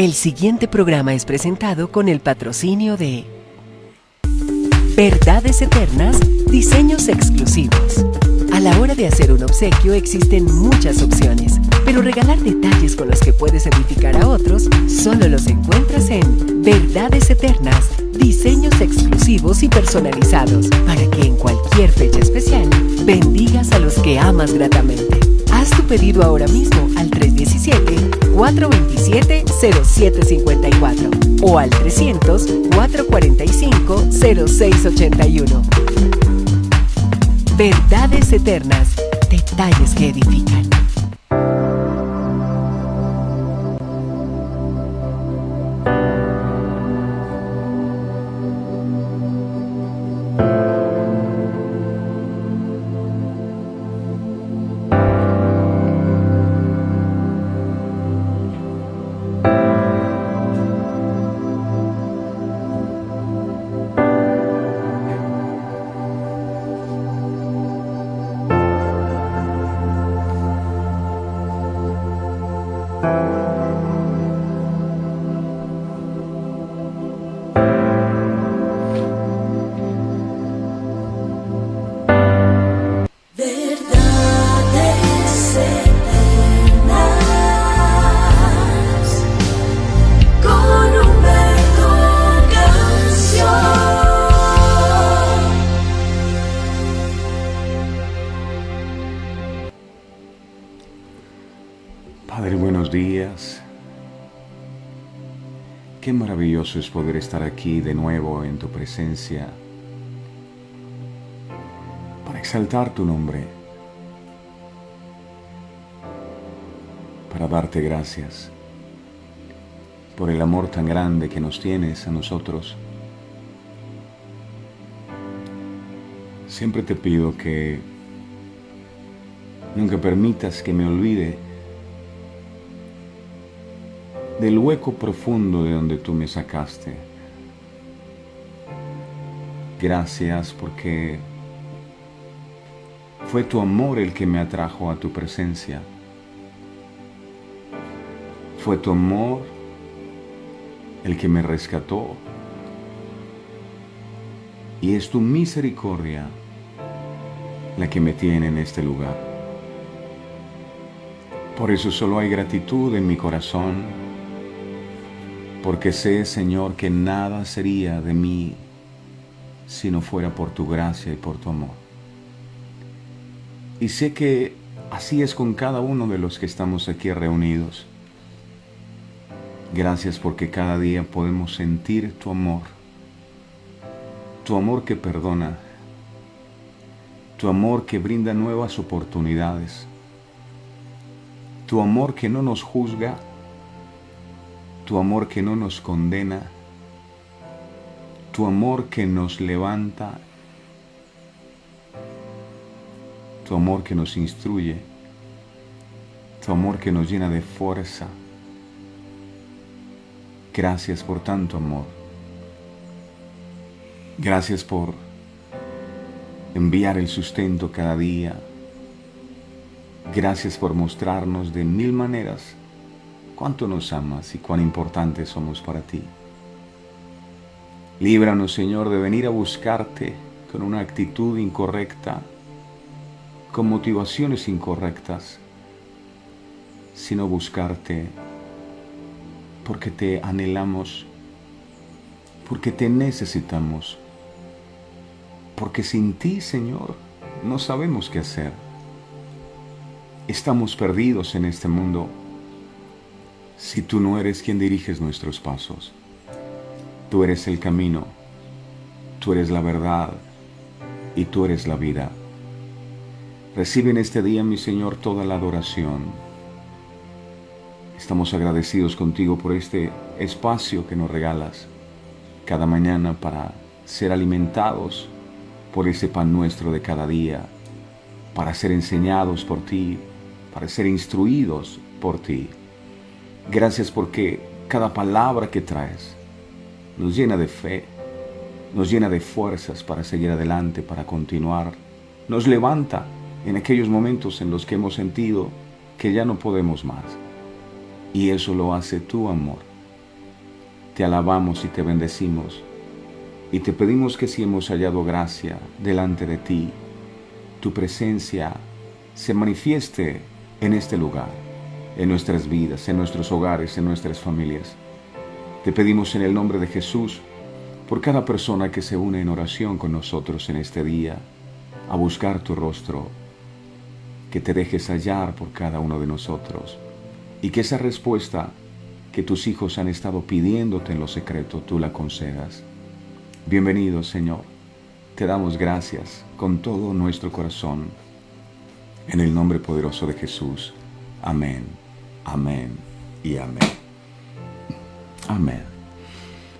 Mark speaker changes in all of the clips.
Speaker 1: El siguiente programa es presentado con el patrocinio de Verdades Eternas, diseños exclusivos. A la hora de hacer un obsequio existen muchas opciones, pero regalar detalles con los que puedes edificar a otros solo los encuentras en Verdades Eternas, diseños exclusivos y personalizados, para que en cualquier fecha especial bendigas a los que amas gratamente. Haz tu pedido ahora mismo al 317-427-0754 o al 300-445-0681. Verdades Eternas, detalles que edifican.
Speaker 2: Padre, buenos días. Qué maravilloso es poder estar aquí de nuevo en tu presencia para exaltar tu nombre, para darte gracias por el amor tan grande que nos tienes a nosotros. Siempre te pido que nunca permitas que me olvide del hueco profundo de donde tú me sacaste. Gracias porque fue tu amor el que me atrajo a tu presencia. Fue tu amor el que me rescató. Y es tu misericordia la que me tiene en este lugar. Por eso solo hay gratitud en mi corazón, porque sé, Señor, que nada sería de mí si no fuera por tu gracia y por tu amor. Y sé que así es con cada uno de los que estamos aquí reunidos. Gracias porque cada día podemos sentir tu amor que perdona, tu amor que brinda nuevas oportunidades, tu amor que no nos juzga, tu amor que no nos condena, tu amor que nos levanta, tu amor que nos instruye, tu amor que nos llena de fuerza. Gracias por tanto amor. Gracias por enviar el sustento cada día. Gracias por mostrarnos de mil maneras cuánto nos amas y cuán importantes somos para ti. Líbranos, Señor, de venir a buscarte con una actitud incorrecta, con motivaciones incorrectas, sino buscarte porque te anhelamos, porque te necesitamos, porque sin ti, Señor, no sabemos qué hacer. Estamos perdidos en este mundo si tú no eres quien diriges nuestros pasos. Tú eres el camino, tú eres la verdad y tú eres la vida. Recibe en este día, mi Señor, toda la adoración. Estamos agradecidos contigo por este espacio que nos regalas cada mañana para ser alimentados por ese pan nuestro de cada día, para ser enseñados por ti, para ser instruidos por ti. Gracias porque cada palabra que traes nos llena de fe, nos llena de fuerzas para seguir adelante, para continuar. Nos levanta en aquellos momentos en los que hemos sentido que ya no podemos más. Y eso lo hace tu amor, te alabamos y te bendecimos. Y te pedimos que si hemos hallado gracia delante de ti, tu presencia se manifieste en este lugar, en nuestras vidas, en nuestros hogares, en nuestras familias. Te pedimos en el nombre de Jesús, por cada persona que se une en oración con nosotros en este día, a buscar tu rostro, que te dejes hallar por cada uno de nosotros, y que esa respuesta que tus hijos han estado pidiéndote en lo secreto, tú la concedas. Bienvenido, Señor. Te damos gracias con todo nuestro corazón. En el nombre poderoso de Jesús. Amén, amén y amén. Amén.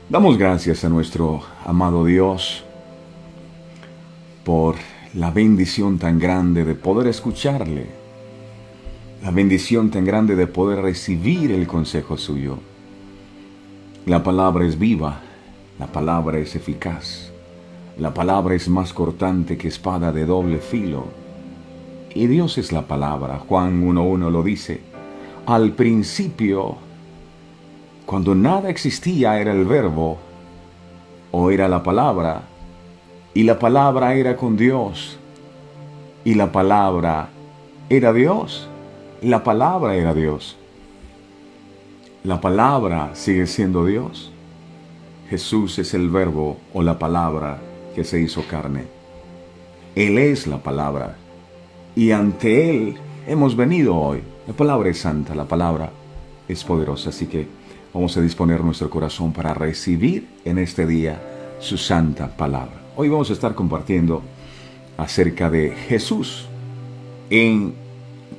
Speaker 2: Damos gracias a nuestro amado Dios por la bendición tan grande de poder escucharle, la bendición tan grande de poder recibir el consejo suyo. La palabra es viva, la palabra es eficaz, la palabra es más cortante que espada de doble filo. Y Dios es la palabra. Juan 1:1 lo dice. Al principio, cuando nada existía, era el verbo, o era la palabra, y la palabra era con Dios, y la palabra era Dios. La palabra era Dios. La palabra sigue siendo Dios. Jesús es el verbo o la palabra que se hizo carne. Él es la palabra. Y ante Él hemos venido hoy. La palabra es santa, la palabra es poderosa. Así que vamos a disponer nuestro corazón para recibir en este día su santa palabra. Hoy vamos a estar compartiendo acerca de Jesús en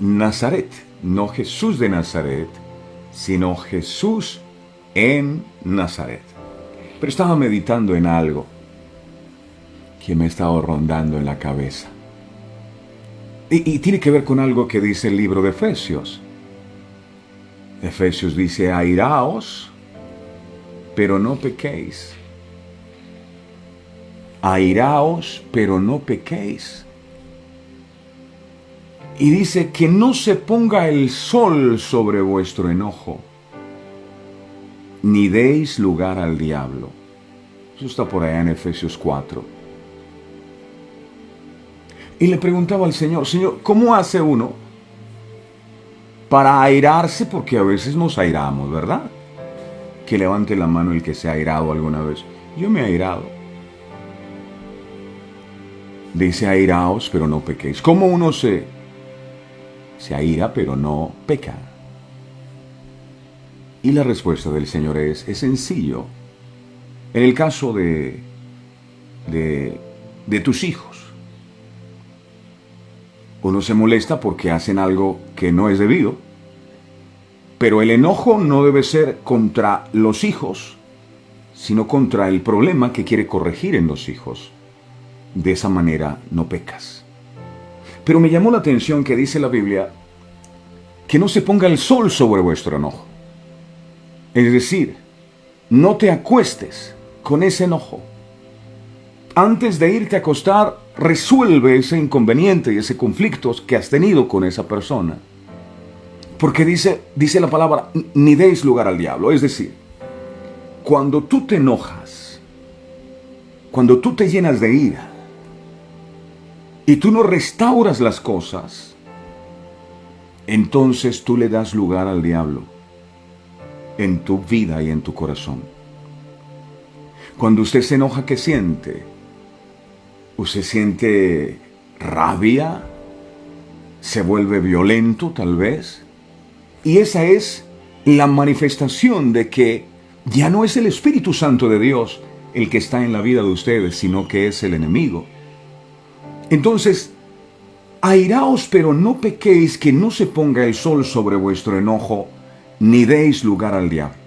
Speaker 2: Nazaret. No Jesús de Nazaret, sino Jesús en Nazaret. Pero estaba meditando en algo que me estaba rondando en la cabeza. Y tiene que ver con algo que dice el libro de Efesios. Efesios dice, airaos, pero no pequéis. Airaos, pero no pequéis. Y dice que no se ponga el sol sobre vuestro enojo, ni deis lugar al diablo. Eso está por allá en Efesios 4. Y le preguntaba al Señor, Señor, ¿cómo hace uno para airarse? Porque a veces nos airamos, ¿verdad? Que levante la mano el que se ha airado alguna vez. Yo me he airado. Dice, airaos, pero no pequéis. ¿Cómo uno se aira, pero no peca? Y la respuesta del Señor es sencillo. En el caso de tus hijos, uno se molesta porque hacen algo que no es debido, pero el enojo no debe ser contra los hijos, sino contra el problema que quiere corregir en los hijos. De esa manera no pecas. Pero me llamó la atención que dice la Biblia que no se ponga el sol sobre vuestro enojo. Es decir, no te acuestes con ese enojo. Antes de irte a acostar, resuelve ese inconveniente y ese conflicto que has tenido con esa persona. Porque dice la palabra, ni deis lugar al diablo. Es decir, cuando tú te enojas, cuando tú te llenas de ira, y tú no restauras las cosas, entonces tú le das lugar al diablo en tu vida y en tu corazón. Cuando usted se enoja, ¿qué siente? Usted siente rabia, se vuelve violento tal vez, y esa es la manifestación de que ya no es el Espíritu Santo de Dios el que está en la vida de ustedes, sino que es el enemigo. Entonces, airaos, pero no pequéis, que no se ponga el sol sobre vuestro enojo, ni deis lugar al diablo.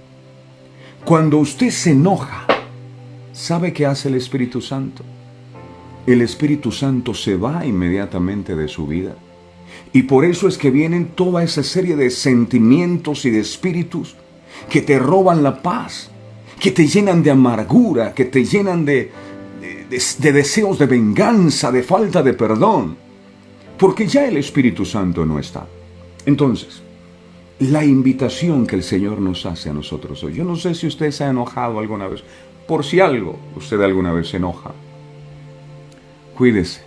Speaker 2: Cuando usted se enoja, ¿sabe qué hace el Espíritu Santo? El Espíritu Santo se va inmediatamente de su vida. Y por eso es que vienen toda esa serie de sentimientos y de espíritus que te roban la paz, que te llenan de amargura, que te llenan de deseos de venganza, de falta de perdón, porque ya el Espíritu Santo no está. Entonces, la invitación que el Señor nos hace a nosotros hoy. Yo no sé si usted se ha enojado alguna vez. Por si algo usted alguna vez se enoja, cuídese,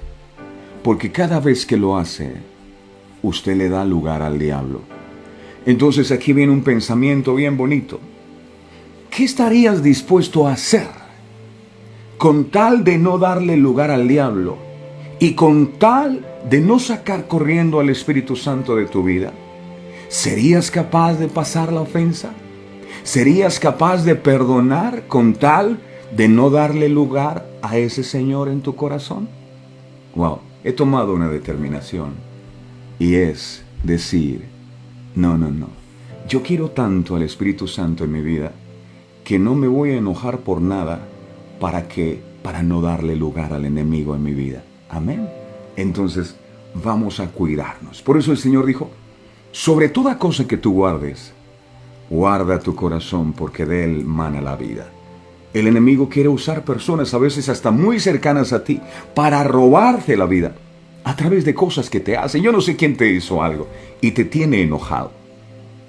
Speaker 2: porque cada vez que lo hace, usted le da lugar al diablo. Entonces aquí viene un pensamiento bien bonito. ¿Qué estarías dispuesto a hacer con tal de no darle lugar al diablo y con tal de no sacar corriendo al Espíritu Santo de tu vida? ¿Serías capaz de pasar la ofensa? ¿Serías capaz de perdonar con tal de no darle lugar a ese Señor en tu corazón? Wow, he tomado una determinación y es decir, no. Yo quiero tanto al Espíritu Santo en mi vida que no me voy a enojar por nada para no darle lugar al enemigo en mi vida. Amén. Entonces vamos a cuidarnos. Por eso el Señor dijo, sobre toda cosa que tú guardes, guarda tu corazón, porque de él mana la vida. El enemigo quiere usar personas, a veces hasta muy cercanas a ti, para robarte la vida a través de cosas que te hacen. Yo no sé quién te hizo algo y te tiene enojado.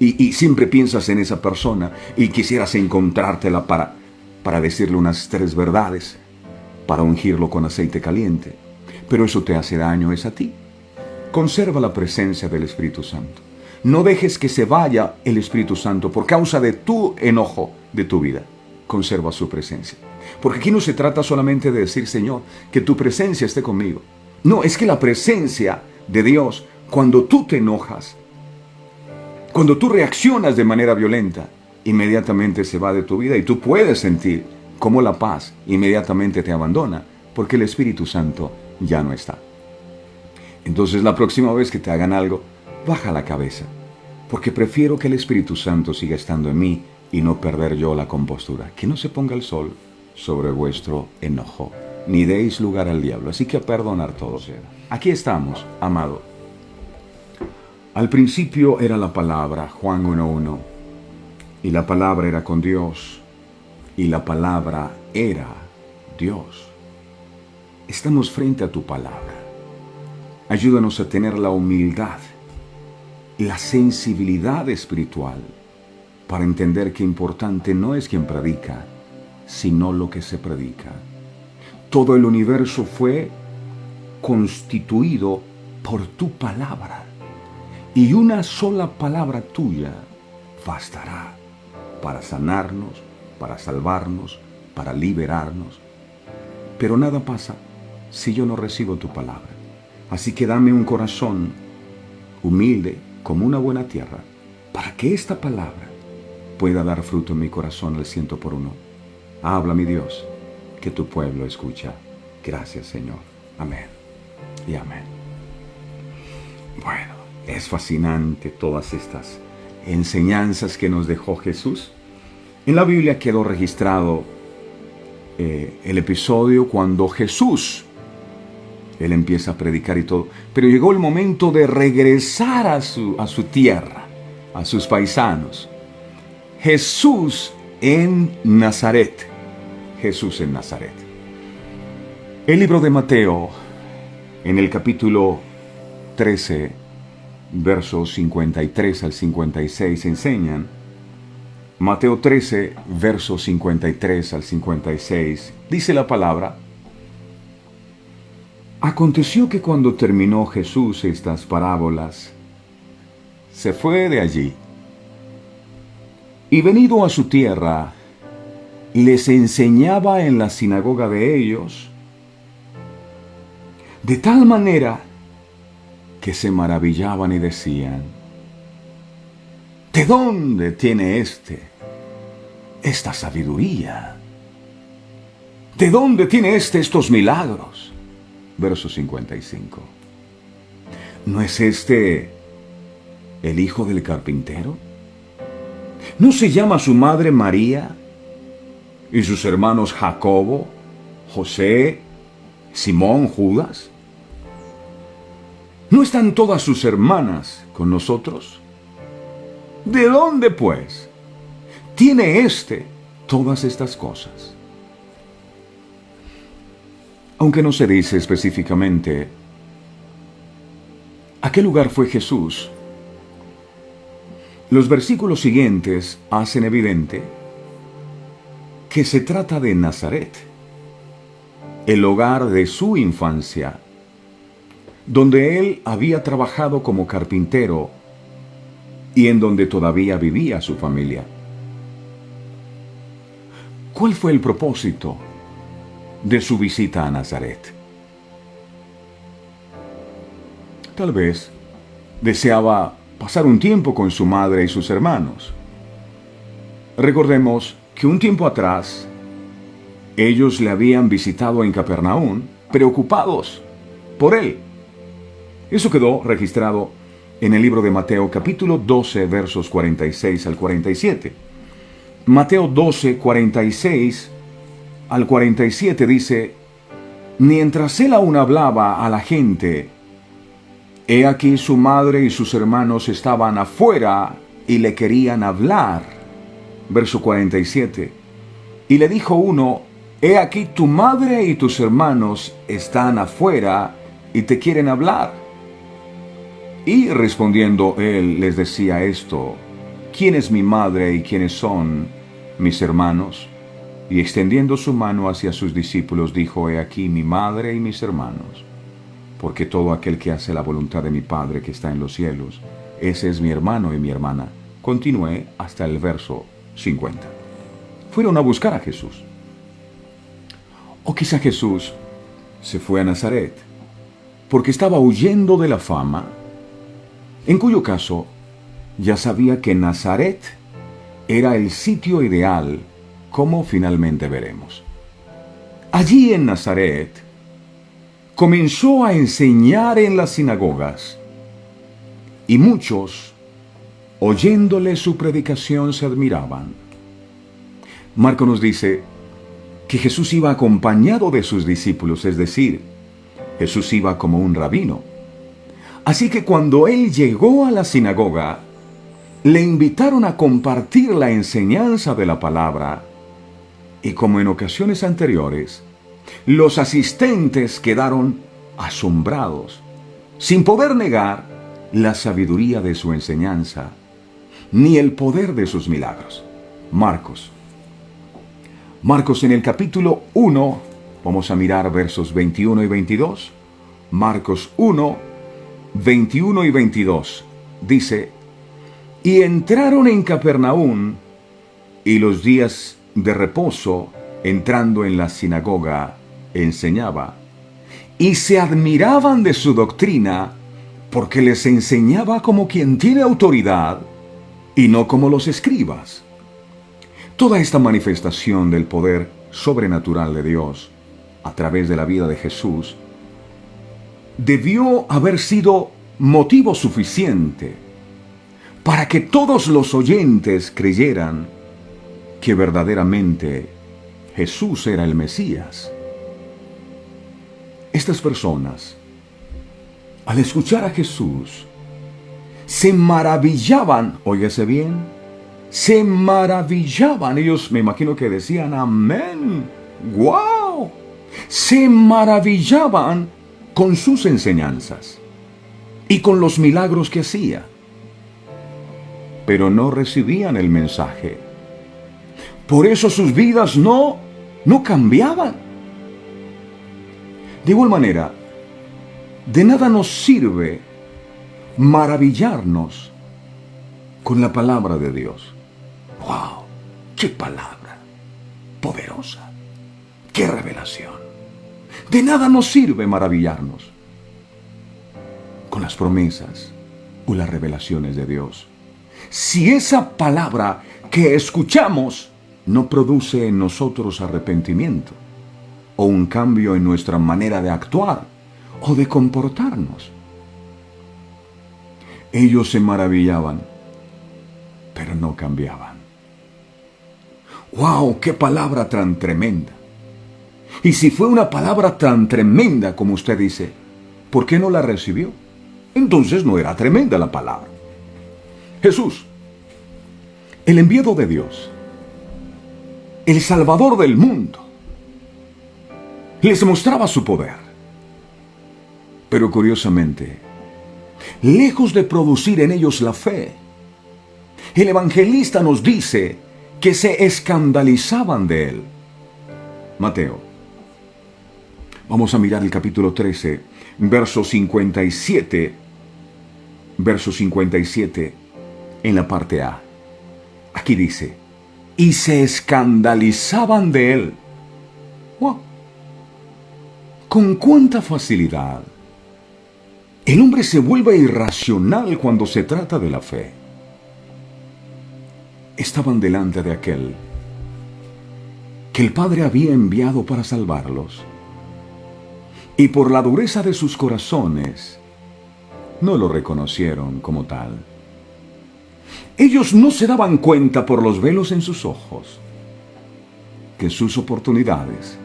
Speaker 2: Y siempre piensas en esa persona y quisieras encontrártela para decirle unas 3 verdades, para ungirlo con aceite caliente. Pero eso te hace daño, es a ti. Conserva la presencia del Espíritu Santo. No dejes que se vaya el Espíritu Santo por causa de tu enojo de tu vida. Conserva su presencia. Porque aquí no se trata solamente de decir, Señor, que tu presencia esté conmigo. No, es que la presencia de Dios, cuando tú te enojas, cuando tú reaccionas de manera violenta, inmediatamente se va de tu vida y tú puedes sentir cómo la paz inmediatamente te abandona, porque el Espíritu Santo ya no está. Entonces la próxima vez que te hagan algo, baja la cabeza, porque prefiero que el Espíritu Santo siga estando en mí y no perder yo la compostura. Que no se ponga el sol sobre vuestro enojo, ni deis lugar al diablo. Así que a perdonar todo. Aquí estamos, amado. Al principio era la palabra, Juan 1:1, y la palabra era con Dios, y la palabra era Dios. Estamos frente a tu palabra. Ayúdanos a tener la humildad, la sensibilidad espiritual, para entender que importante no es quien predica, sino lo que se predica. Todo el universo fue constituido por tu palabra. Y una sola palabra tuya bastará para sanarnos, para salvarnos, para liberarnos. Pero nada pasa si yo no recibo tu palabra. Así que dame un corazón humilde como una buena tierra, para que esta palabra pueda dar fruto en mi corazón al 100%. Habla, mi Dios, que tu pueblo escucha. Gracias, Señor. Amén y amén. Bueno, es fascinante todas estas enseñanzas que nos dejó Jesús. En la Biblia quedó registrado el episodio cuando Jesús, él empieza a predicar y todo, pero llegó el momento de regresar a su tierra, a sus paisanos. Jesús en Nazaret. Jesús en Nazaret. El libro de Mateo, en el capítulo 13, versos 53 al 56, enseñan. Mateo 13, versos 53 al 56, dice la palabra: Aconteció que cuando terminó Jesús estas parábolas, se fue de allí, y venido a su tierra, les enseñaba en la sinagoga de ellos, de tal manera que se maravillaban y decían: ¿de dónde tiene esta sabiduría? ¿De dónde tiene estos milagros? Verso 55. ¿No es este el hijo del carpintero? ¿No se llama su madre María y sus hermanos Jacobo, José, Simón, Judas? ¿No están todas sus hermanas con nosotros? ¿De dónde, pues, tiene todas estas cosas? Aunque no se dice específicamente a qué lugar fue Jesús, Los versículos siguientes hacen evidente que se trata de Nazaret, el hogar de su infancia, donde él había trabajado como carpintero y en donde todavía vivía su familia. ¿Cuál fue el propósito de su visita a Nazaret? Tal vez deseaba pasar un tiempo con su madre y sus hermanos. Recordemos que un tiempo atrás ellos le habían visitado en Capernaum, preocupados por él. Eso quedó registrado en el libro de Mateo, capítulo 12, versos 46 al 47. Mateo 12, 46 al 47 dice: mientras él aún hablaba a la gente, he aquí su madre y sus hermanos estaban afuera y le querían hablar. Verso 47. Y le dijo uno: he aquí tu madre y tus hermanos están afuera y te quieren hablar. Y respondiendo él les decía esto: ¿quién es mi madre y quiénes son mis hermanos? Y extendiendo su mano hacia sus discípulos dijo: he aquí mi madre y mis hermanos. Porque todo aquel que hace la voluntad de mi Padre que está en los cielos, ese es mi hermano y mi hermana. Continué hasta el verso 50. Fueron a buscar a Jesús. O quizá Jesús se fue a Nazaret porque estaba huyendo de la fama, en cuyo caso ya sabía que Nazaret era el sitio ideal, como finalmente veremos. Allí en Nazaret comenzó a enseñar en las sinagogas, y muchos, oyéndole su predicación, se admiraban. Marco nos dice que Jesús iba acompañado de sus discípulos, es decir, Jesús iba como un rabino. Así que cuando él llegó a la sinagoga, le invitaron a compartir la enseñanza de la palabra, y como en ocasiones anteriores, los asistentes quedaron asombrados, sin poder negar la sabiduría de su enseñanza, ni el poder de sus milagros. Marcos en el capítulo 1, vamos a mirar versos 21 y 22. Marcos 1, 21 y 22, dice: y entraron en Capernaum, y los días de reposo, entrando en la sinagoga, enseñaba, y se admiraban de su doctrina, porque les enseñaba como quien tiene autoridad, y no como los escribas. Toda esta manifestación del poder sobrenatural de Dios, a través de la vida de Jesús, debió haber sido motivo suficiente para que todos los oyentes creyeran que verdaderamente Jesús era el Mesías. Estas personas, al escuchar a Jesús, se maravillaban, óigase bien, se maravillaban. Ellos me imagino que decían amén, wow. Se maravillaban con sus enseñanzas y con los milagros que hacía, pero no recibían el mensaje. Por eso sus vidas no cambiaban. De igual manera, de nada nos sirve maravillarnos con la palabra de Dios. ¡Wow! ¡Qué palabra poderosa! ¡Qué revelación! De nada nos sirve maravillarnos con las promesas o las revelaciones de Dios si esa palabra que escuchamos no produce en nosotros arrepentimiento o un cambio en nuestra manera de actuar o de comportarnos. Ellos se maravillaban, pero no cambiaban. ¡Wow! ¡Qué palabra tan tremenda! Y si fue una palabra tan tremenda como usted dice, ¿por qué no la recibió? Entonces no era tremenda la palabra. Jesús, el enviado de Dios, el Salvador del mundo, les mostraba su poder. Pero curiosamente, lejos de producir en ellos la fe, El evangelista nos dice que se escandalizaban de él. Mateo. Vamos a mirar el capítulo 13, verso 57. Verso 57 en la parte A. Aquí dice, y se escandalizaban de él. ¡Wow! ¿Con cuánta facilidad el hombre se vuelve irracional cuando se trata de la fe? Estaban delante de aquel que el Padre había enviado para salvarlos, y por la dureza de sus corazones no lo reconocieron como tal. Ellos no se daban cuenta por los velos en sus ojos que sus oportunidades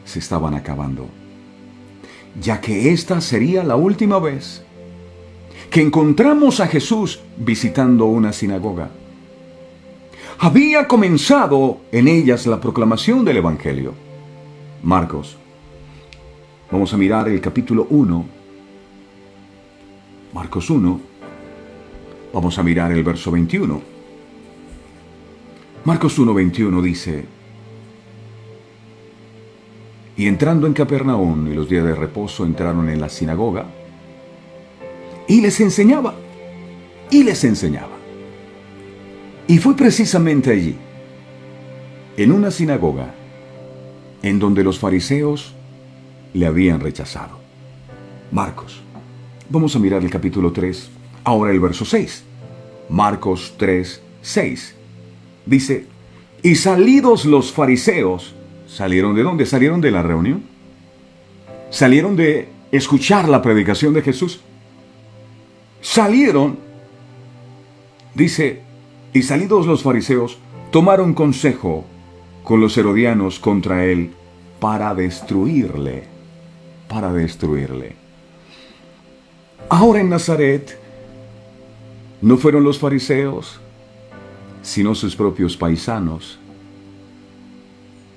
Speaker 2: se estaban acabando, ya que esta sería la última vez que encontramos a Jesús visitando una sinagoga. Había comenzado en ellas la proclamación del Evangelio. Marcos. Vamos a mirar el capítulo 1. Marcos 1. Vamos a mirar el verso 21. Marcos 1:21 dice, y entrando en Capernaum y los días de reposo entraron en la sinagoga y les enseñaba, y les enseñaba. Y fue precisamente allí, en una sinagoga, en donde los fariseos le habían rechazado. Marcos. Vamos a mirar el capítulo 3, ahora el verso 6. Marcos 3, 6. Dice, y salidos los fariseos, ¿salieron de dónde? ¿Salieron de la reunión? ¿Salieron de escuchar la predicación de Jesús? Salieron, dice, y salidos los fariseos, tomaron consejo con los herodianos contra él para destruirle. Para destruirle. Ahora en Nazaret, no fueron los fariseos, sino sus propios paisanos,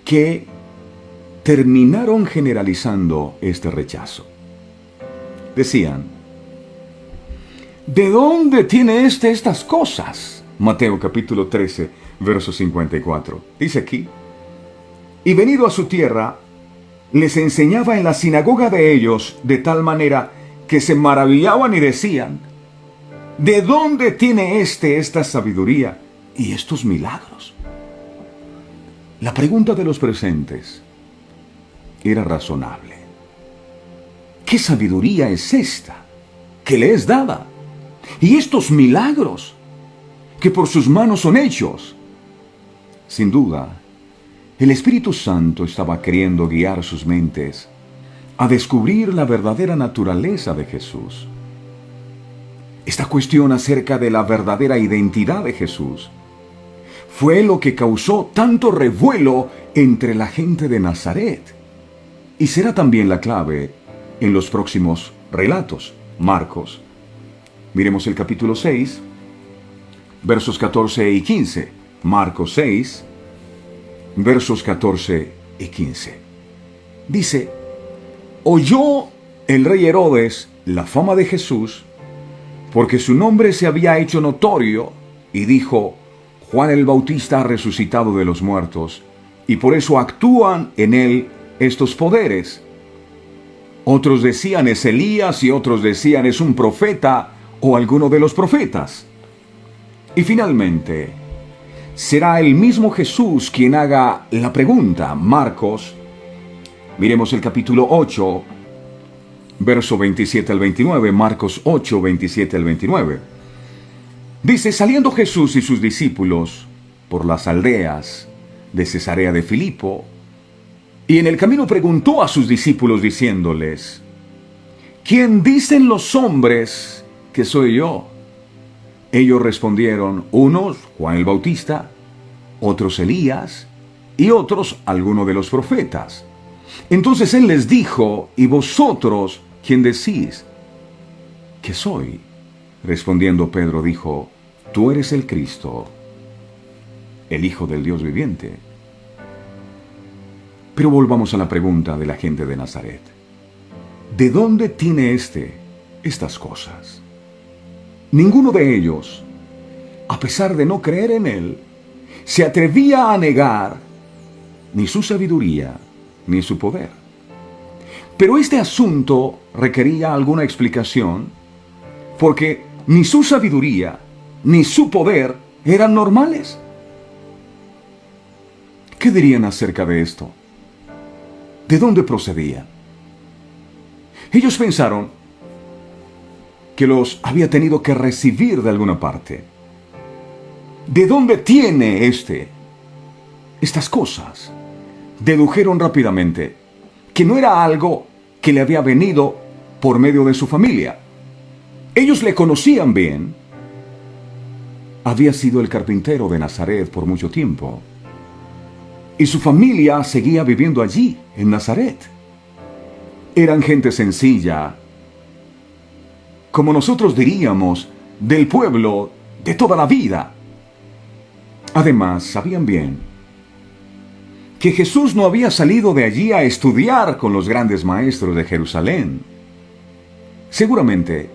Speaker 2: que terminaron generalizando este rechazo. Decían, ¿de dónde tiene estas cosas? Mateo capítulo 13, verso 54. Dice aquí, y venido a su tierra, les enseñaba en la sinagoga de ellos de tal manera que se maravillaban y decían, ¿de dónde tiene esta sabiduría y estos milagros? La pregunta de los presentes era razonable. ¿Qué sabiduría es esta que le es dada? Y estos milagros que por sus manos son hechos. Sin duda, el Espíritu Santo estaba queriendo guiar sus mentes a descubrir la verdadera naturaleza de Jesús. Esta cuestión acerca de la verdadera identidad de Jesús fue lo que causó tanto revuelo entre la gente de Nazaret, y será también la clave en los próximos relatos. Marcos. Miremos el capítulo 6, versos 14 y 15. Marcos 6, versos 14 y 15. Dice, oyó el rey Herodes la fama de Jesús, porque su nombre se había hecho notorio, y dijo, Juan el Bautista ha resucitado de los muertos, y por eso actúan en él estos poderes. Otros decían es Elías, y otros decían es un profeta, o alguno de los profetas. Y finalmente, será el mismo Jesús quien haga la pregunta. Marcos, miremos el capítulo 8, verso 27 al 29, Marcos 8, 27 al 29. Dice, saliendo Jesús y sus discípulos por las aldeas de Cesarea de Filipo, y en el camino preguntó a sus discípulos diciéndoles, ¿quién dicen los hombres que soy yo? Ellos respondieron, unos Juan el Bautista, otros Elías, y otros alguno de los profetas. Entonces él les dijo, ¿y vosotros quién decís que soy? Respondiendo Pedro dijo, tú eres el Cristo, el Hijo del Dios viviente. Pero volvamos a la pregunta de la gente de Nazaret. ¿De dónde tiene estas cosas? Ninguno de ellos a pesar de no creer en él, se atrevía a negar ni su sabiduría ni su poder. Pero este asunto requería alguna explicación, porque ni su sabiduría ni su poder eran normales. ¿Qué dirían acerca de esto? ¿De dónde procedía? Ellos pensaron que los había tenido que recibir de alguna parte. ¿De dónde tiene estas cosas? Dedujeron rápidamente que no era algo que le había venido por medio de su familia. Ellos le conocían bien. Había sido el carpintero de Nazaret por mucho tiempo. Y su familia seguía viviendo allí, en Nazaret. Eran gente sencilla, como nosotros diríamos, del pueblo de toda la vida. Además, sabían bien que Jesús no había salido de allí a estudiar con los grandes maestros de Jerusalén. Seguramente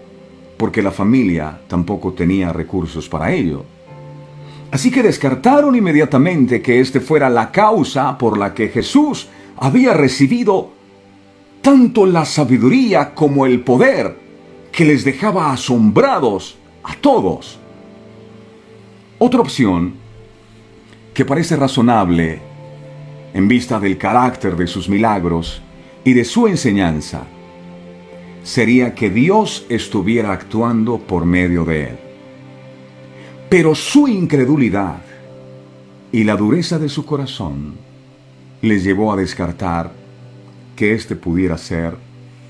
Speaker 2: porque la familia tampoco tenía recursos para ello. Así que descartaron inmediatamente que este fuera la causa por la que Jesús había recibido tanto la sabiduría como el poder que les dejaba asombrados a todos. Otra opción, que parece razonable en vista del carácter de sus milagros y de su enseñanza, sería que Dios estuviera actuando por medio de él. Pero su incredulidad y la dureza de su corazón les llevó a descartar que este pudiera ser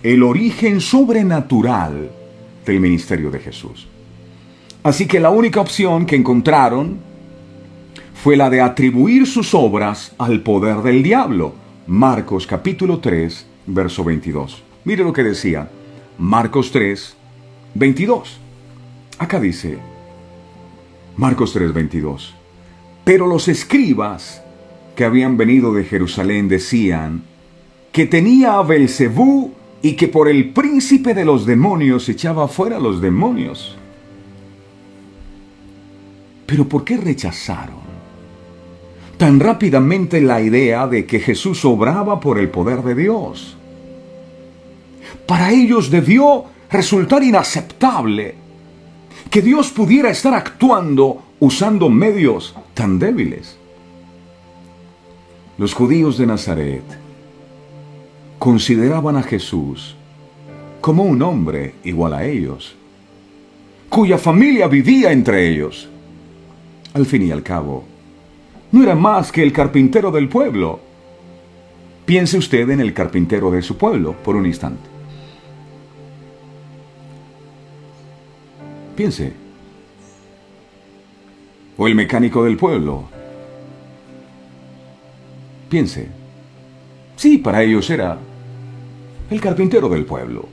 Speaker 2: el origen sobrenatural del ministerio de Jesús. Así que la única opción que encontraron fue la de atribuir sus obras al poder del diablo. Marcos capítulo 3, verso 22. Mire lo que decía Marcos 3, 22. Acá dice Marcos 3, 22. Pero los escribas que habían venido de Jerusalén decían que tenía a Belcebú y que por el príncipe de los demonios echaba fuera a los demonios. Pero ¿por qué rechazaron tan rápidamente la idea de que Jesús obraba por el poder de Dios? Para ellos debió resultar inaceptable que Dios pudiera estar actuando usando medios tan débiles. Los judíos de Nazaret consideraban a Jesús como un hombre igual a ellos, cuya familia vivía entre ellos. Al fin y al cabo, no era más que el carpintero del pueblo. Piense usted en el carpintero de su pueblo por un instante. Piense. O el mecánico del pueblo. Piense. Sí, para ellos era el carpintero del pueblo,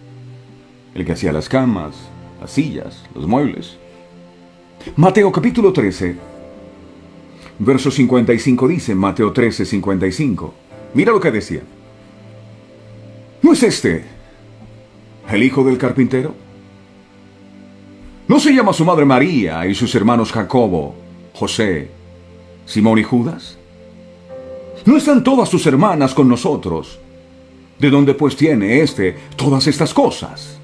Speaker 2: el que hacía las camas, las sillas, los muebles. Mateo capítulo 13, verso 55 dice, Mateo 13, 55. Mira lo que decía. ¿No es este el hijo del carpintero? ¿No se llama su madre María y sus hermanos Jacobo, José, Simón y Judas? ¿No están todas sus hermanas con nosotros? ¿De dónde pues tiene todas estas cosas?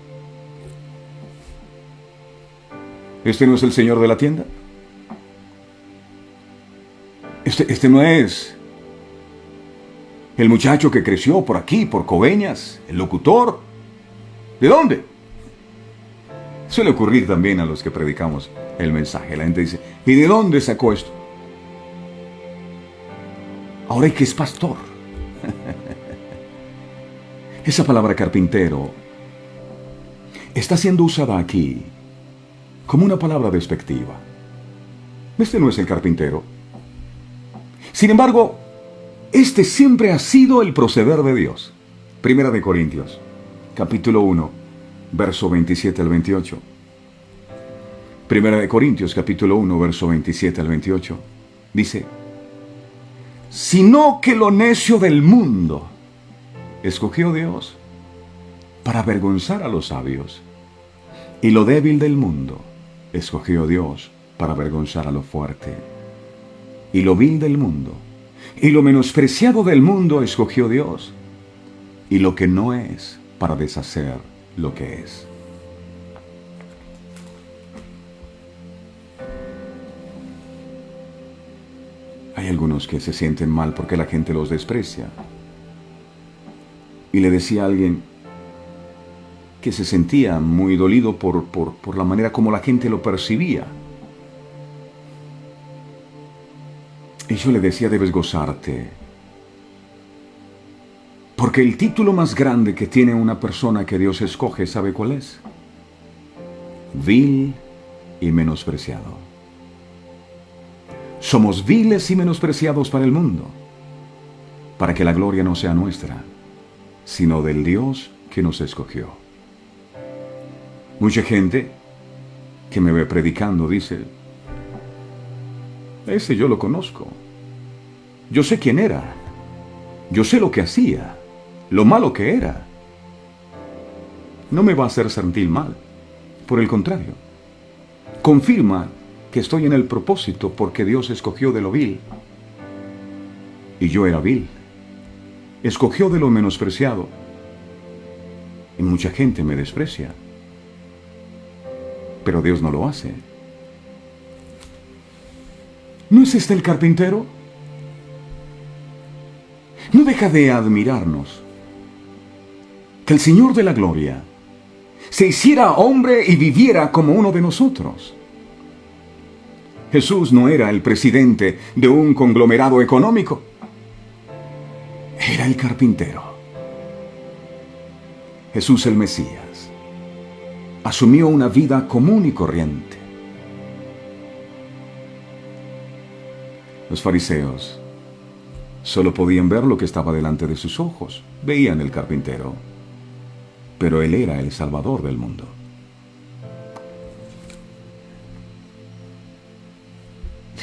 Speaker 2: ¿Este no es el señor de la tienda? Este no es el muchacho que creció por aquí, por Coveñas, el locutor. ¿De dónde? Suele ocurrir también a los que predicamos el mensaje. La gente dice, ¿y de dónde sacó esto? Ahora que es pastor. Esa palabra carpintero está siendo usada aquí como una palabra despectiva. Este no es el carpintero. Sin embargo, este siempre ha sido el proceder de Dios. Primera de Corintios, capítulo 1, verso 27 al 28. Primera de Corintios, capítulo 1, verso 27 al 28. Dice, sino que lo necio del mundo escogió Dios para avergonzar a los sabios, y lo débil del mundo escogió Dios para avergonzar a lo fuerte. Y lo vil del mundo, y lo menospreciado del mundo escogió Dios, y lo que no es, para deshacer lo que es. Hay algunos que se sienten mal porque la gente los desprecia. Y le decía a alguien que se sentía muy dolido por la manera como la gente lo percibía. Y yo le decía, debes gozarte. Porque el título más grande que tiene una persona que Dios escoge, ¿sabe cuál es? Vil y menospreciado. Somos viles y menospreciados para el mundo, para que la gloria no sea nuestra, sino del Dios que nos escogió. Mucha gente que me ve predicando dice, ese yo lo conozco, yo sé quién era, yo sé lo que hacía, lo malo que era. No me va a hacer sentir mal, por el contrario, confirma que estoy en el propósito porque Dios escogió de lo vil. Y yo era vil. Escogió de lo menospreciado. Y mucha gente me desprecia. Pero Dios no lo hace. ¿No es este el carpintero? No deja de admirarnos que el Señor de la Gloria se hiciera hombre y viviera como uno de nosotros. Jesús no era el presidente de un conglomerado económico. Era el carpintero. Jesús el Mesías asumió una vida común y corriente. Los fariseos solo podían ver lo que estaba delante de sus ojos. Veían el carpintero, pero él era el Salvador del mundo.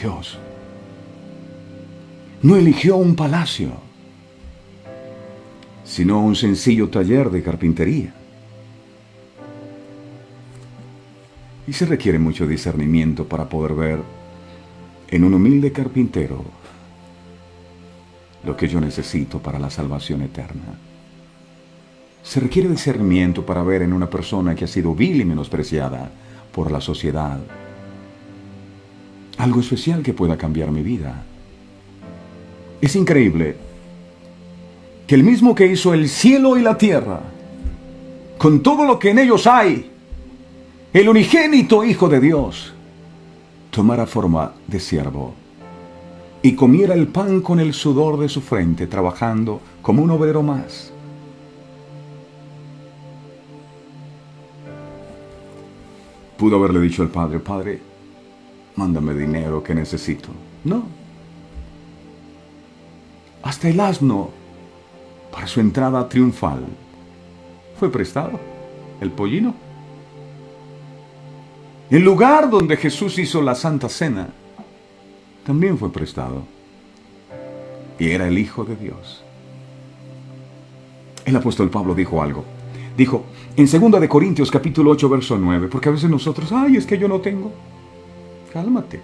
Speaker 2: Dios no eligió un palacio, sino un sencillo taller de carpintería. Y se requiere mucho discernimiento para poder ver en un humilde carpintero lo que yo necesito para la salvación eterna. Se requiere discernimiento para ver en una persona que ha sido vil y menospreciada por la sociedad algo especial que pueda cambiar mi vida. Es increíble que el mismo que hizo el cielo y la tierra, con todo lo que en ellos hay, el unigénito Hijo de Dios, tomara forma de siervo y comiera el pan con el sudor de su frente, trabajando como un obrero más. Pudo haberle dicho al Padre, Padre, mándame dinero que necesito. No. Hasta el asno, para su entrada triunfal, fue prestado. El pollino. El lugar donde Jesús hizo la Santa Cena también fue prestado. Y era el Hijo de Dios. El apóstol Pablo dijo algo. Dijo, en 2 de Corintios capítulo 8, verso 9, porque a veces nosotros, es que yo no tengo. Cálmate.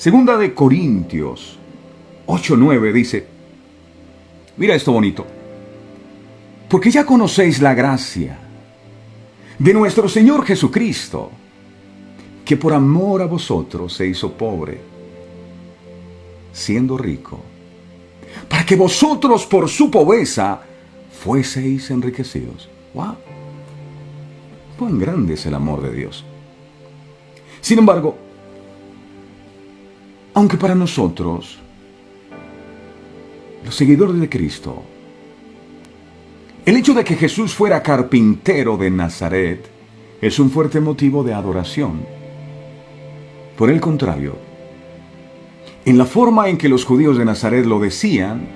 Speaker 2: 2 de Corintios 8:9 dice, mira esto bonito, porque ya conocéis la gracia de nuestro Señor Jesucristo, que por amor a vosotros se hizo pobre, siendo rico, para que vosotros por su pobreza fueseis enriquecidos. ¡Wow! ¡Cuán grande es el amor de Dios! Sin embargo, aunque para nosotros, los seguidores de Cristo, el hecho de que Jesús fuera carpintero de Nazaret es un fuerte motivo de adoración. Por el contrario, en la forma en que los judíos de Nazaret lo decían,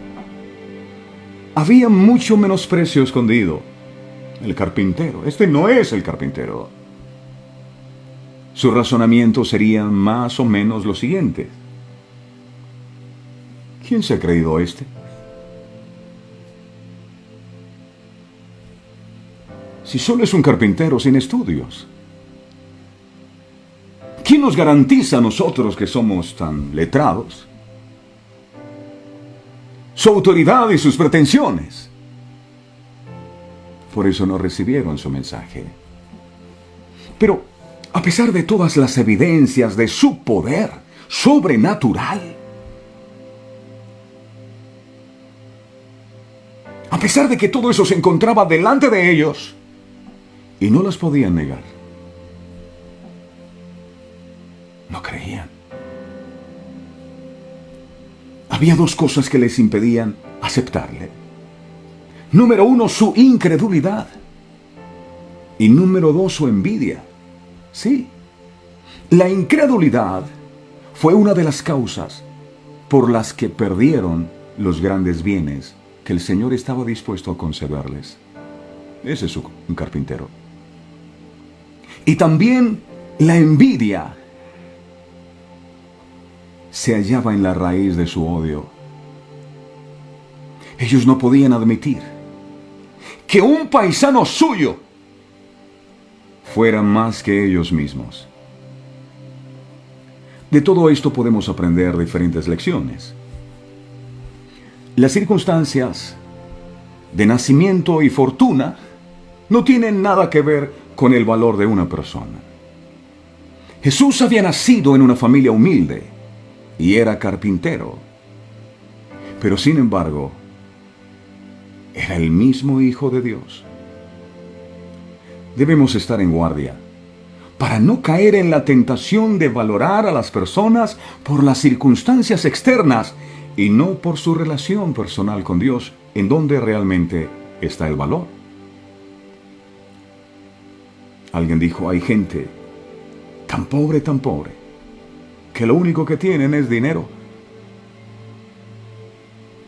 Speaker 2: había mucho menosprecio escondido. El carpintero, este no es el carpintero. Su razonamiento sería más o menos lo siguiente. ¿Quién se ha creído este? Si solo es un carpintero sin estudios. ¿Quién nos garantiza a nosotros que somos tan letrados? Su autoridad y sus pretensiones. Por eso no recibieron su mensaje. Pero, a pesar de todas las evidencias de su poder sobrenatural, a pesar de que todo eso se encontraba delante de ellos, y no las podían negar, no creían. Había dos cosas que les impedían aceptarle. Número uno, su incredulidad. Y número dos, su envidia. Sí, la incredulidad fue una de las causas por las que perdieron los grandes bienes que el Señor estaba dispuesto a concederles. Ese es un carpintero. Y también la envidia se hallaba en la raíz de su odio. Ellos no podían admitir que un paisano suyo fuera más que ellos mismos. De todo esto podemos aprender diferentes lecciones. Las circunstancias de nacimiento y fortuna no tienen nada que ver con el valor de una persona. Jesús había nacido en una familia humilde y era carpintero. Pero sin embargo, era el mismo Hijo de Dios. Debemos estar en guardia para no caer en la tentación de valorar a las personas por las circunstancias externas y no por su relación personal con Dios, en donde realmente está el valor. Alguien dijo, hay gente tan pobre, que lo único que tienen es dinero.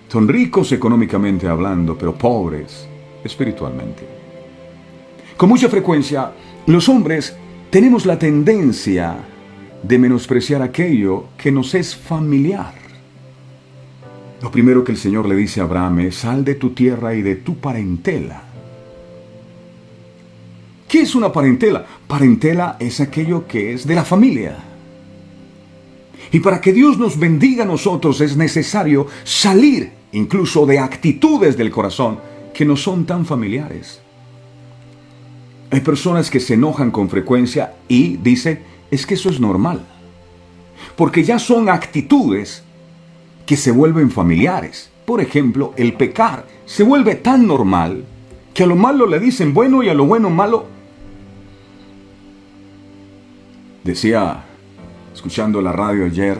Speaker 2: Son ricos económicamente hablando, pero pobres espiritualmente. Con mucha frecuencia, los hombres tenemos la tendencia de menospreciar aquello que nos es familiar. Lo primero que el Señor le dice a Abraham es, sal de tu tierra y de tu parentela. ¿Qué es una parentela? Parentela es aquello que es de la familia. Y para que Dios nos bendiga a nosotros es necesario salir incluso de actitudes del corazón que no son tan familiares. Hay personas que se enojan con frecuencia y dicen, es que eso es normal. Porque ya son actitudes que se vuelven familiares. Por ejemplo, el pecar se vuelve tan normal que a lo malo le dicen bueno y a lo bueno malo. Decía, escuchando la radio ayer,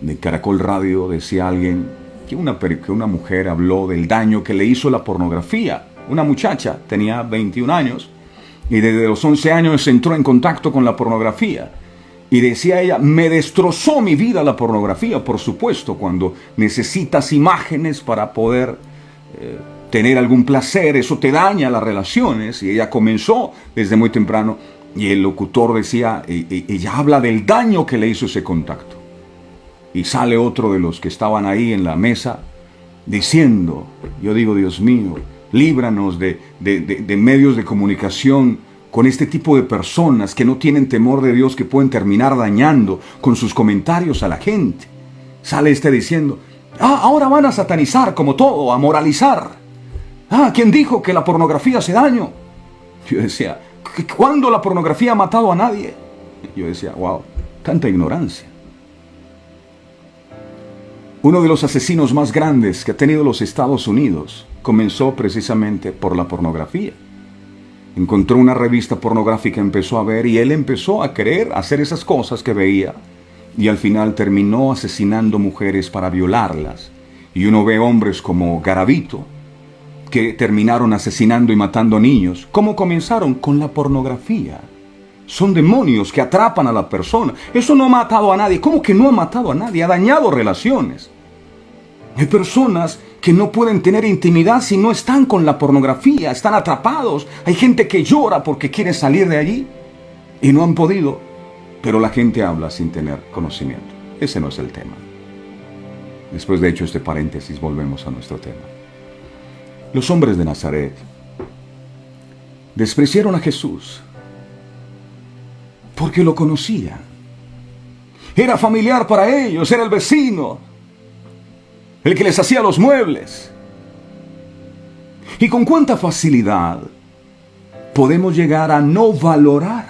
Speaker 2: de Caracol Radio, decía alguien que una mujer habló del daño que le hizo la pornografía. Una muchacha, tenía 21 años, y desde los 11 años entró en contacto con la pornografía. Y decía ella, me destrozó mi vida la pornografía. Por supuesto, cuando necesitas imágenes para poder tener algún placer, eso te daña las relaciones. Y ella comenzó desde muy temprano. Y el locutor decía, ella habla del daño que le hizo ese contacto. Y sale otro de los que estaban ahí en la mesa diciendo, yo digo, Dios mío, líbranos de medios de comunicación con este tipo de personas que no tienen temor de Dios, que pueden terminar dañando con sus comentarios a la gente. Sale diciendo, ahora van a satanizar como todo, a moralizar. ¿Quién dijo que la pornografía hace daño? Yo decía, ¿cuándo la pornografía ha matado a nadie? Yo decía, wow, tanta ignorancia. Uno de los asesinos más grandes que ha tenido los Estados Unidos comenzó precisamente por la pornografía. Encontró una revista pornográfica, empezó a ver y él empezó a querer hacer esas cosas que veía y al final terminó asesinando mujeres para violarlas. Y uno ve hombres como Garavito que terminaron asesinando y matando niños. ¿Cómo comenzaron? Con la pornografía. Son demonios que atrapan a la persona. Eso no ha matado a nadie. ¿Cómo que no ha matado a nadie? Ha dañado relaciones. Hay personas que no pueden tener intimidad si no están con la pornografía, están atrapados. Hay gente que llora porque quiere salir de allí y no han podido, pero la gente habla sin tener conocimiento. Ese no es el tema. Después de hecho este paréntesis, volvemos a nuestro tema. Los hombres de Nazaret despreciaron a Jesús porque lo conocían. Era familiar para ellos, era el vecino, el que les hacía los muebles. Y con cuánta facilidad podemos llegar a no valorar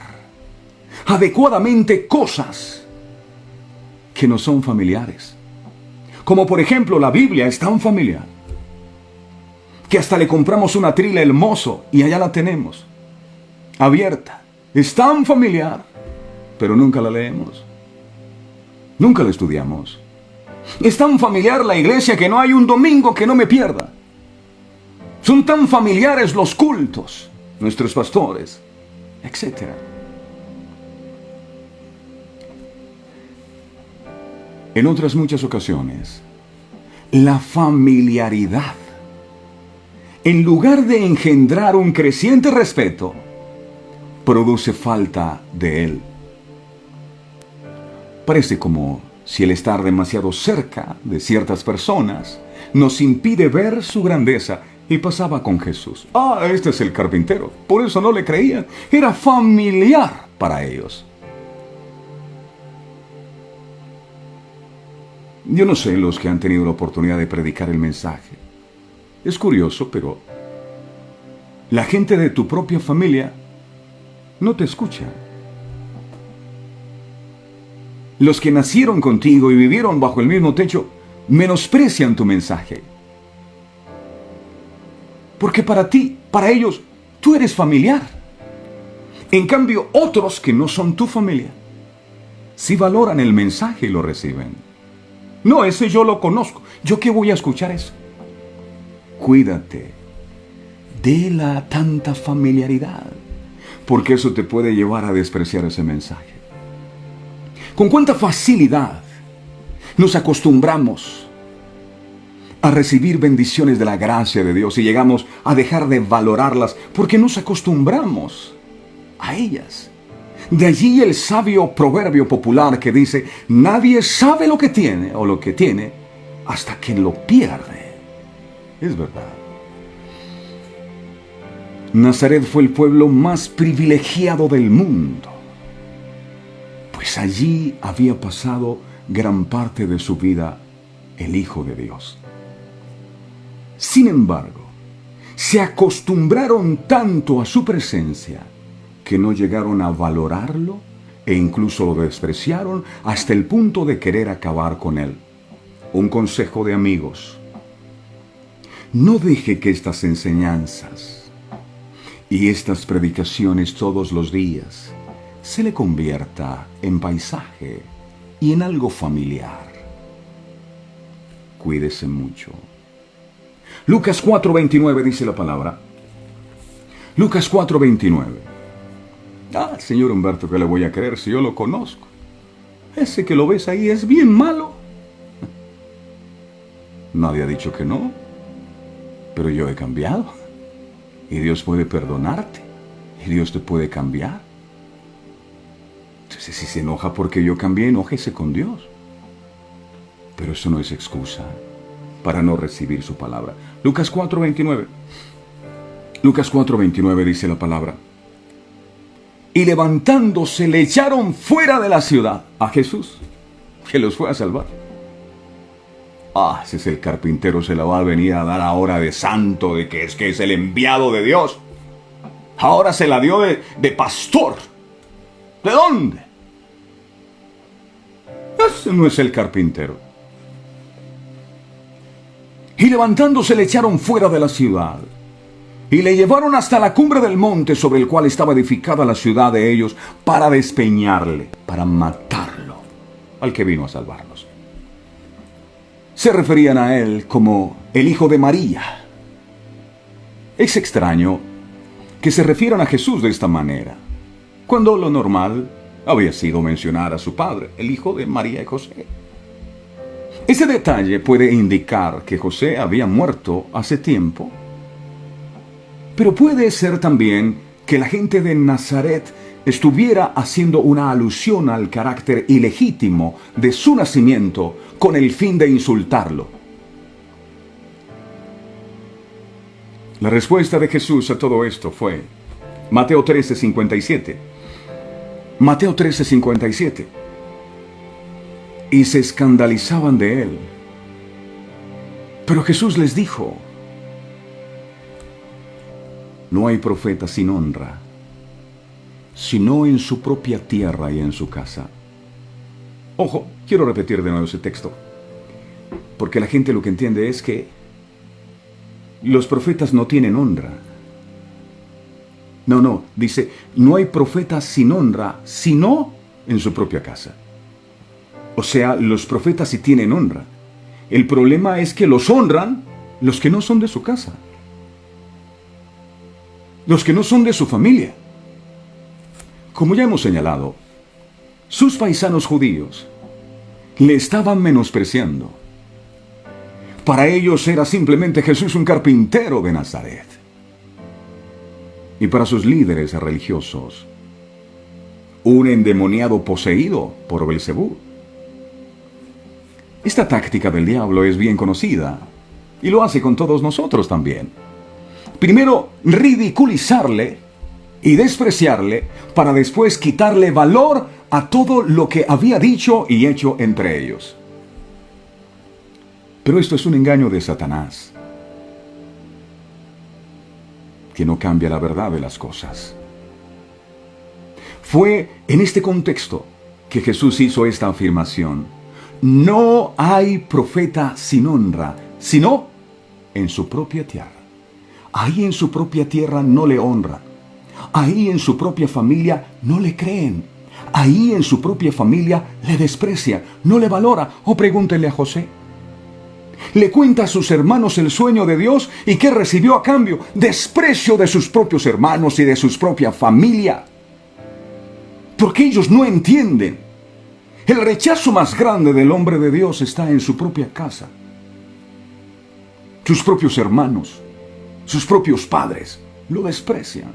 Speaker 2: adecuadamente cosas que no son familiares. Como por ejemplo la Biblia es tan familiar que hasta le compramos una trila El Mozo y allá la tenemos, abierta. Es tan familiar, pero nunca la leemos. Nunca la estudiamos. Es tan familiar la iglesia que no hay un domingo que no me pierda. Son tan familiares los cultos, nuestros pastores, etc. En otras muchas ocasiones, la familiaridad, en lugar de engendrar un creciente respeto, produce falta de él. Parece como si el estar demasiado cerca de ciertas personas nos impide ver su grandeza. Y pasaba con Jesús. Este es el carpintero. Por eso no le creían. Era familiar para ellos. Yo no sé los que han tenido la oportunidad de predicar el mensaje. Es curioso, pero la gente de tu propia familia no te escucha. Los que nacieron contigo y vivieron bajo el mismo techo menosprecian tu mensaje. Porque para ti, para ellos, tú eres familiar. En cambio, otros que no son tu familia, sí valoran el mensaje y lo reciben. No, ese yo lo conozco. ¿Yo qué voy a escuchar eso? Cuídate de la tanta familiaridad, porque eso te puede llevar a despreciar ese mensaje. Con cuánta facilidad nos acostumbramos a recibir bendiciones de la gracia de Dios y llegamos a dejar de valorarlas porque nos acostumbramos a ellas. De allí el sabio proverbio popular que dice: nadie sabe lo que tiene o lo que tiene hasta que lo pierde. Es verdad. Nazaret fue el pueblo más privilegiado del mundo, pues allí había pasado gran parte de su vida el Hijo de Dios. Sin embargo, se acostumbraron tanto a su presencia que no llegaron a valorarlo e incluso lo despreciaron hasta el punto de querer acabar con él. Un consejo de amigos: no deje que estas enseñanzas y estas predicaciones todos los días se le convierta en paisaje y en algo familiar. Cuídese mucho. Lucas 4:29 dice la palabra. Lucas 4:29. Señor Humberto, ¿qué le voy a creer si yo lo conozco? Ese que lo ves ahí es bien malo. Nadie ha dicho que no, pero yo he cambiado. Y Dios puede perdonarte. Y Dios te puede cambiar. Entonces, si se enoja porque yo cambié, enójese con Dios. Pero eso no es excusa para no recibir su palabra. Lucas 4:29. Lucas 4:29 dice la palabra. Y levantándose le echaron fuera de la ciudad a Jesús, que los fue a salvar. Ese es el carpintero, se la va a venir a dar ahora de santo, de que es el enviado de Dios. Ahora se la dio de pastor. ¿De dónde? Ese no es el carpintero. Y levantándose le echaron fuera de la ciudad, y le llevaron hasta la cumbre del monte sobre el cual estaba edificada la ciudad de ellos, para despeñarle, para matarlo, al que vino a salvarnos. Se referían a él como el hijo de María. Es extraño que se refieran a Jesús de esta manera, cuando lo normal había sido mencionar a su padre, el hijo de María y José. Ese detalle puede indicar que José había muerto hace tiempo, pero puede ser también que la gente de Nazaret estuviera haciendo una alusión al carácter ilegítimo de su nacimiento con el fin de insultarlo. La respuesta de Jesús a todo esto fue Mateo 13:57. Mateo 13:57. Y se escandalizaban de él. Pero Jesús les dijo: no hay profeta sin honra, sino en su propia tierra y en su casa. Ojo, quiero repetir de nuevo ese texto, porque la gente lo que entiende es que los profetas no tienen honra. No, dice, no hay profeta sin honra, sino en su propia casa. O sea, los profetas sí tienen honra. El problema es que los honran los que no son de su casa, los que no son de su familia. Como ya hemos señalado, sus paisanos judíos le estaban menospreciando. Para ellos era simplemente Jesús un carpintero de Nazaret. Y para sus líderes religiosos, un endemoniado poseído por Belcebú. Esta táctica del diablo es bien conocida y lo hace con todos nosotros también. Primero, ridiculizarle y despreciarle para después quitarle valor a todo lo que había dicho y hecho entre ellos. Pero esto es un engaño de Satanás, que no cambia la verdad de las cosas. Fue en este contexto que Jesús hizo esta afirmación: no hay profeta sin honra, sino en su propia tierra. Ahí en su propia tierra no le honran. Ahí en su propia familia no le creen. Ahí en su propia familia le desprecia, no le valora. O pregúntenle a José. Le cuenta a sus hermanos el sueño de Dios y ¿qué recibió a cambio? Desprecio de sus propios hermanos y de su propia familia. Porque ellos no entienden. El rechazo más grande del hombre de Dios está en su propia casa. Sus propios hermanos, sus propios padres lo desprecian.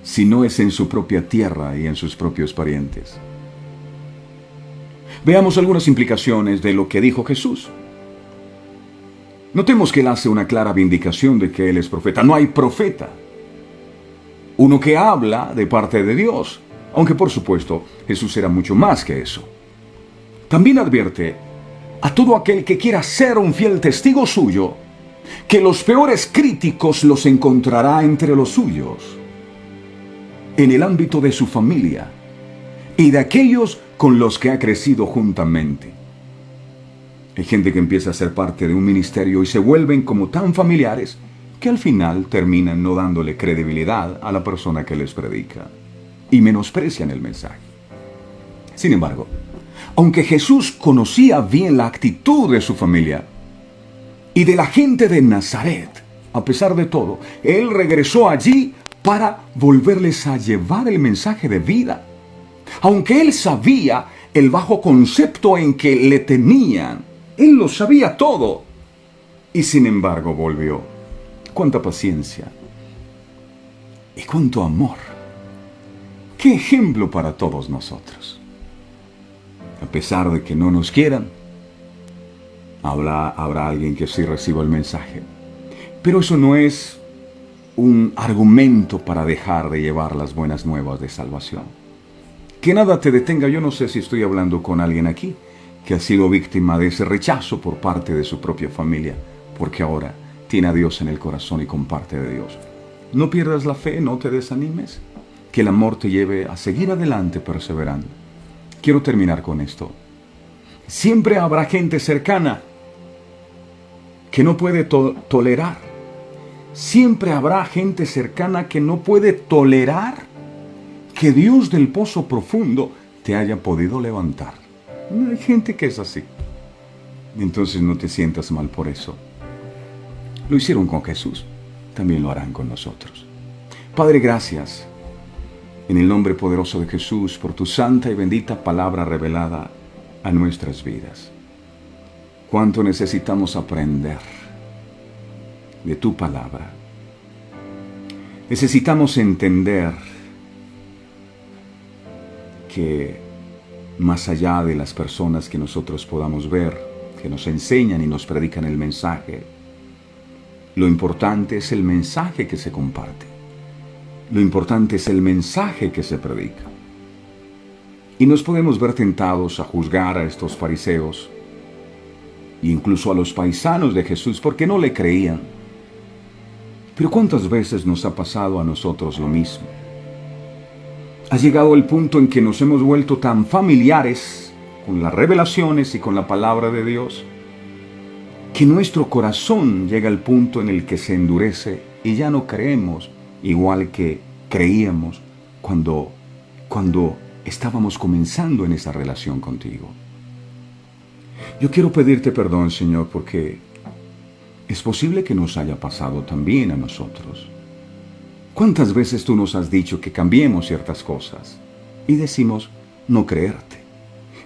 Speaker 2: Si no es en su propia tierra y en sus propios parientes. Veamos algunas implicaciones de lo que dijo Jesús. Notemos que él hace una clara vindicación de que él es profeta. No hay profeta, uno que habla de parte de Dios, aunque por supuesto Jesús era mucho más que eso. También advierte a todo aquel que quiera ser un fiel testigo suyo, que los peores críticos los encontrará entre los suyos, en el ámbito de su familia y de aquellos con los que ha crecido juntamente. Hay gente que empieza a ser parte de un ministerio y se vuelven como tan familiares que al final terminan no dándole credibilidad a la persona que les predica y menosprecian el mensaje. Sin embargo, aunque Jesús conocía bien la actitud de su familia y de la gente de Nazaret, a pesar de todo, él regresó allí para volverles a llevar el mensaje de vida. Aunque él sabía el bajo concepto en que le tenían, él lo sabía todo. Y sin embargo volvió. ¡Cuánta paciencia! ¡Y cuánto amor! ¡Qué ejemplo para todos nosotros! A pesar de que no nos quieran, habrá alguien que sí reciba el mensaje. Pero eso no es un argumento para dejar de llevar las buenas nuevas de salvación. Que nada te detenga. Yo no sé si estoy hablando con alguien aquí que ha sido víctima de ese rechazo por parte de su propia familia, porque ahora tiene a Dios en el corazón y comparte de Dios. No pierdas la fe, no te desanimes, que el amor te lleve a seguir adelante perseverando. Quiero terminar con esto. Siempre habrá gente cercana que no puede tolerar. Siempre habrá gente cercana que no puede tolerar que Dios del pozo profundo te haya podido levantar. Hay gente que es así. Entonces no te sientas mal por eso. Lo hicieron con Jesús, también lo harán con nosotros. Padre, gracias, en el nombre poderoso de Jesús, por tu santa y bendita palabra revelada a nuestras vidas. Cuánto necesitamos aprender de tu palabra. Necesitamos entender que más allá de las personas que nosotros podamos ver, que nos enseñan y nos predican el mensaje, lo importante es el mensaje que se comparte. Lo importante es el mensaje que se predica. Y nos podemos ver tentados a juzgar a estos fariseos e incluso a los paisanos de Jesús porque no le creían. Pero ¿cuántas veces nos ha pasado a nosotros lo mismo? Ha llegado el punto en que nos hemos vuelto tan familiares con las revelaciones y con la palabra de Dios que nuestro corazón llega al punto en el que se endurece y ya no creemos igual que creíamos cuando estábamos comenzando en esa relación contigo. Yo quiero pedirte perdón, Señor, porque es posible que nos haya pasado también a nosotros. ¿Cuántas veces tú nos has dicho que cambiemos ciertas cosas y decimos no creerte?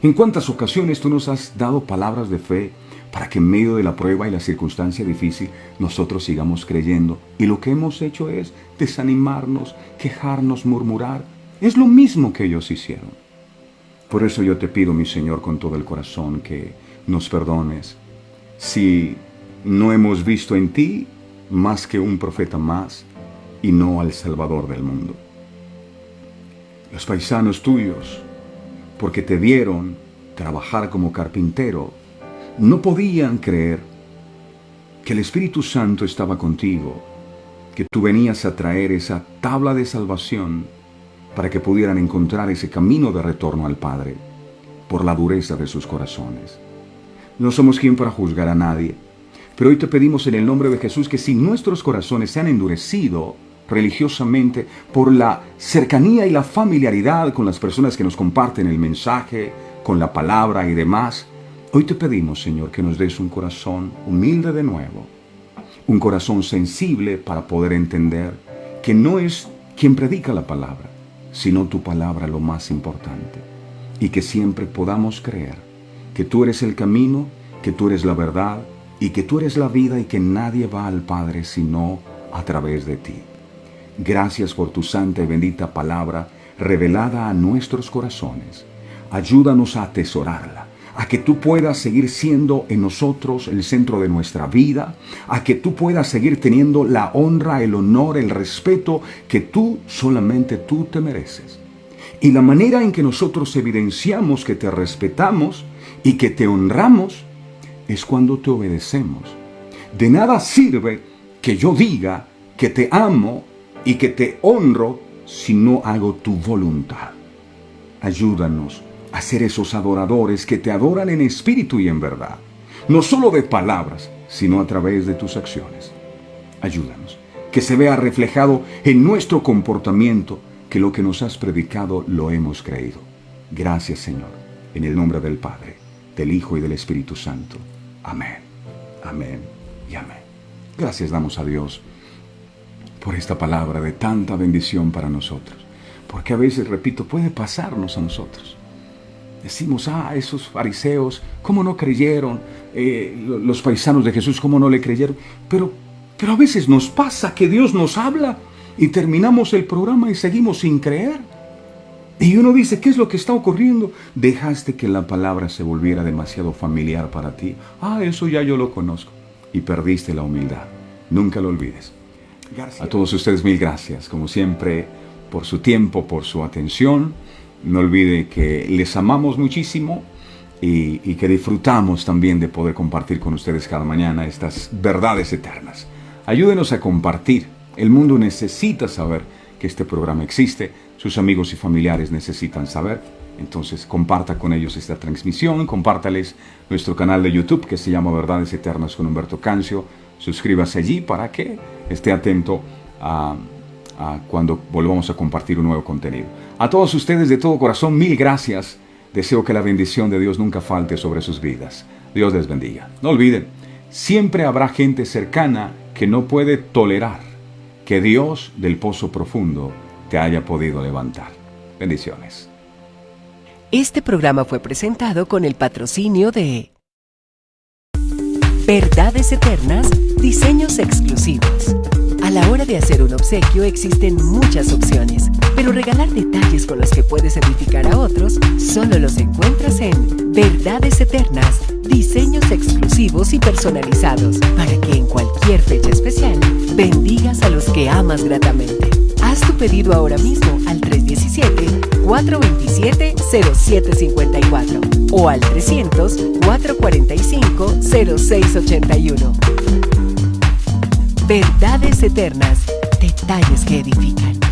Speaker 2: ¿En cuántas ocasiones tú nos has dado palabras de fe para que en medio de la prueba y la circunstancia difícil nosotros sigamos creyendo? Y lo que hemos hecho es desanimarnos, quejarnos, murmurar. Es lo mismo que ellos hicieron. Por eso yo te pido, mi Señor, con todo el corazón, que nos perdones si no hemos visto en ti más que un profeta más y no al Salvador del mundo. Los paisanos tuyos, porque te vieron trabajar como carpintero, no podían creer que el Espíritu Santo estaba contigo, que tú venías a traer esa tabla de salvación para que pudieran encontrar ese camino de retorno al Padre por la dureza de sus corazones. No somos quien para juzgar a nadie, pero hoy te pedimos en el nombre de Jesús que si nuestros corazones se han endurecido religiosamente por la cercanía y la familiaridad con las personas que nos comparten el mensaje, con la palabra y demás, hoy te pedimos, Señor, que nos des un corazón humilde de nuevo, un corazón sensible para poder entender que no es quien predica la palabra, sino tu palabra lo más importante, y que siempre podamos creer que tú eres el camino, que tú eres la verdad, y que tú eres la vida y que nadie va al Padre sino a través de ti. Gracias por tu santa y bendita palabra revelada a nuestros corazones. Ayúdanos a atesorarla, a que tú puedas seguir siendo en nosotros el centro de nuestra vida, a que tú puedas seguir teniendo la honra, el honor, el respeto que solamente tú te mereces. Y la manera en que nosotros evidenciamos que te respetamos y que te honramos es cuando te obedecemos. De nada sirve que yo diga que te amo y que te honro si no hago tu voluntad. Ayúdanos a ser esos adoradores que te adoran en espíritu y en verdad, no solo de palabras, sino a través de tus acciones. Ayúdanos, que se vea reflejado en nuestro comportamiento que lo que nos has predicado lo hemos creído. Gracias, Señor, en el nombre del Padre, del Hijo y del Espíritu Santo. Amén, amén y amén. Gracias damos a Dios por esta palabra de tanta bendición para nosotros. Porque a veces, repito, puede pasarnos a nosotros. Decimos, esos fariseos, ¿cómo no creyeron? Los paisanos de Jesús, ¿cómo no le creyeron? Pero a veces nos pasa que Dios nos habla y terminamos el programa y seguimos sin creer. Y uno dice, ¿qué es lo que está ocurriendo? Dejaste que la palabra se volviera demasiado familiar para ti. Eso ya yo lo conozco. Y perdiste la humildad. Nunca lo olvides. Gracias. A todos ustedes, mil gracias. Como siempre, por su tiempo, por su atención. No olvide que les amamos muchísimo y que disfrutamos también de poder compartir con ustedes cada mañana estas verdades eternas. Ayúdenos a compartir. El mundo necesita saber que este programa existe. Sus amigos y familiares necesitan saber. Entonces comparta con ellos esta transmisión. Compártales nuestro canal de YouTube que se llama Verdades Eternas con Humberto Cancio. Suscríbase allí para que esté atento a cuando volvamos a compartir un nuevo contenido. A todos ustedes de todo corazón, mil gracias. Deseo que la bendición de Dios nunca falte sobre sus vidas. Dios les bendiga. No olviden, siempre habrá gente cercana que no puede tolerar que Dios del pozo profundo te haya podido levantar. Bendiciones.
Speaker 1: Este programa fue presentado con el patrocinio de Verdades Eternas, diseños exclusivos. A la hora de hacer un obsequio existen muchas opciones, pero regalar detalles con los que puedes edificar a otros solo los encuentras en Verdades Eternas, diseños exclusivos y personalizados, para que en cualquier fecha especial bendigas a los que amas gratamente. Haz Haz tu pedido ahora mismo al 317-427-0754 o al 300-445-0681. Verdades eternas, detalles que edifican.